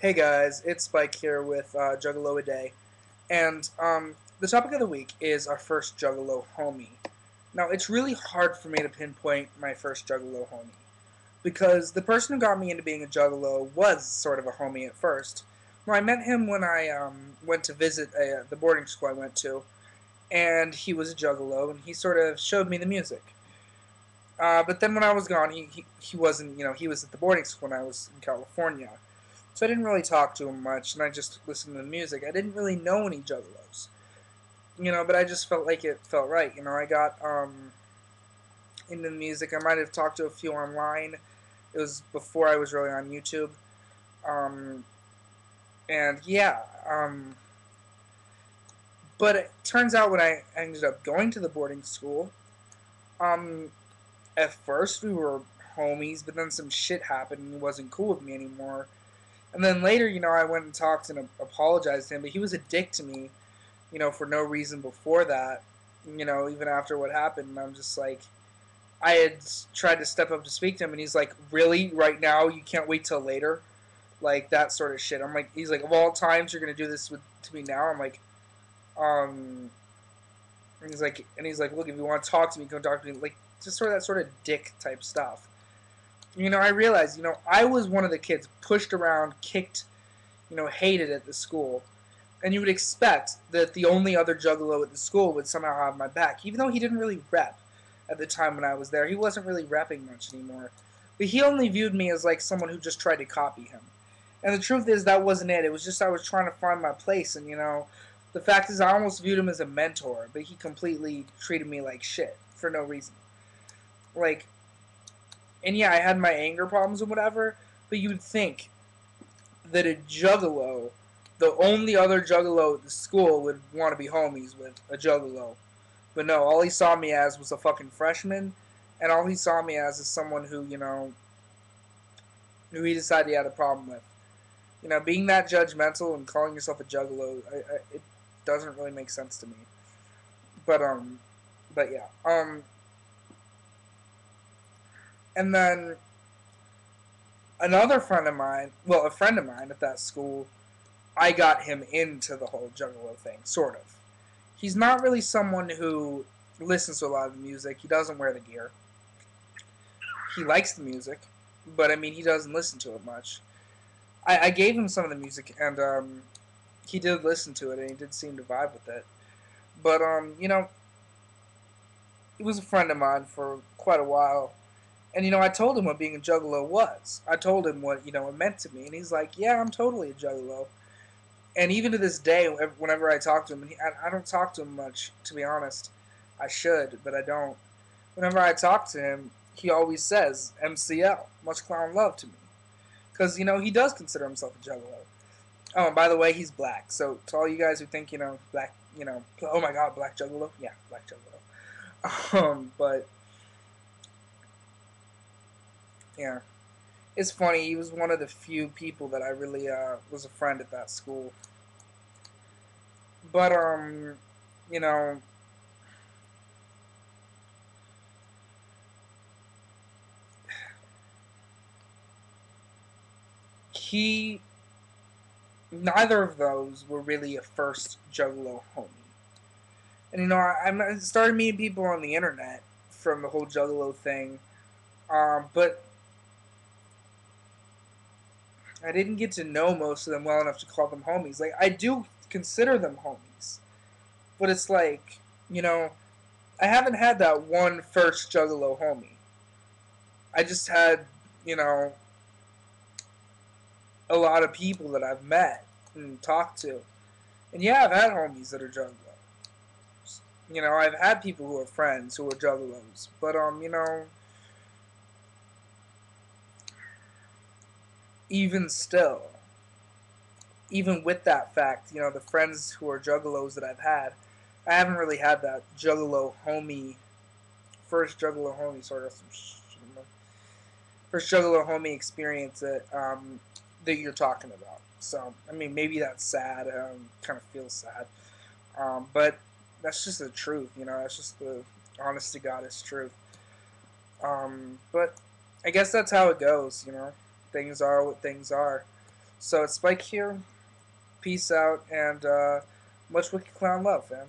Hey guys, it's Spike here with Juggalo a Day, and the topic of the week is our first Juggalo homie. Now, it's really hard for me to pinpoint my first Juggalo homie because the person who got me into being a Juggalo was sort of a homie at first. Well, I met him when I went to visit the boarding school I went to, and he was a Juggalo, and he sort of showed me the music. But then when I was gone, he wasn't, he was at the boarding school when I was in California. So I didn't really talk to him much, and I just listened to the music. I didn't really know any Juggalos, but I just felt like it felt right. I got into the music. I might have talked to a few online. It was before I was really on YouTube. Um, and yeah, but it turns out when I ended up going to the boarding school, um, at first we were homies, but then some shit happened and he wasn't cool with me anymore. And then later, I went and talked and apologized to him, but he was a dick to me, for no reason before that, even after what happened. And I'm just like, I had tried to step up to speak to him, and he's like, really? Right now? You can't wait till later? Like, that sort of shit. I'm like, he's like, of all times, you're going to do this to me now? I'm like, um, and he's like, look, if you want to talk to me, go talk to me. Like, just sort of that sort of dick type stuff. I realized, I was one of the kids pushed around, kicked, hated at the school. And you would expect that the only other Juggalo at the school would somehow have my back, even though he didn't really rep at the time when I was there. He wasn't really repping much anymore. But he only viewed me as like someone who just tried to copy him. And the truth is that wasn't it. It was just I was trying to find my place. And, the fact is I almost viewed him as a mentor, but he completely treated me like shit for no reason. Like, and yeah, I had my anger problems and whatever, but you'd think that a Juggalo, the only other Juggalo at the school, would want to be homies with a Juggalo. But no, all he saw me as was a fucking freshman, and all he saw me as is someone who he decided he had a problem with. Being that judgmental and calling yourself a Juggalo, it doesn't really make sense to me. But but yeah, and then another friend of mine, well, a friend of mine at that school, I got him into the whole Juggalo thing, sort of. He's not really someone who listens to a lot of music. He doesn't wear the gear. He likes the music, but I mean, he doesn't listen to it much. I gave him some of the music, and he did listen to it, and he did seem to vibe with it. But he was a friend of mine for quite a while. And, I told him what being a Juggalo was. I told him what, it meant to me. And he's like, yeah, I'm totally a Juggalo. And even to this day, whenever I talk to him, and I don't talk to him much, to be honest. I should, but I don't. Whenever I talk to him, he always says, MCL, much clown love to me. Because, he does consider himself a Juggalo. Oh, and by the way, he's black. So, to all you guys who think, black, oh my god, black Juggalo? Yeah, black Juggalo. But, yeah. It's funny, he was one of the few people that I really was a friend at that school. But you know, he neither of those were really a first Juggalo homie. And I started meeting people on the internet from the whole Juggalo thing, but I didn't get to know most of them well enough to call them homies. Like, I do consider them homies, but it's like, I haven't had that one first Juggalo homie. I just had, you know, a lot of people that I've met and talked to. And yeah, I've had homies that are Juggalos. I've had people who are friends who are Juggalos. But, even still, even with that fact, the friends who are Juggalos that I've had, I haven't really had that Juggalo homie, first Juggalo homie sort of, first Juggalo homie experience that you're talking about. So, I mean, maybe that's sad. Kind of feels sad. But that's just the truth, That's just the honest to God's truth. But I guess that's how it goes, Things are what things are. So it's Spike here. Peace out and much Wicked Clown love, fam.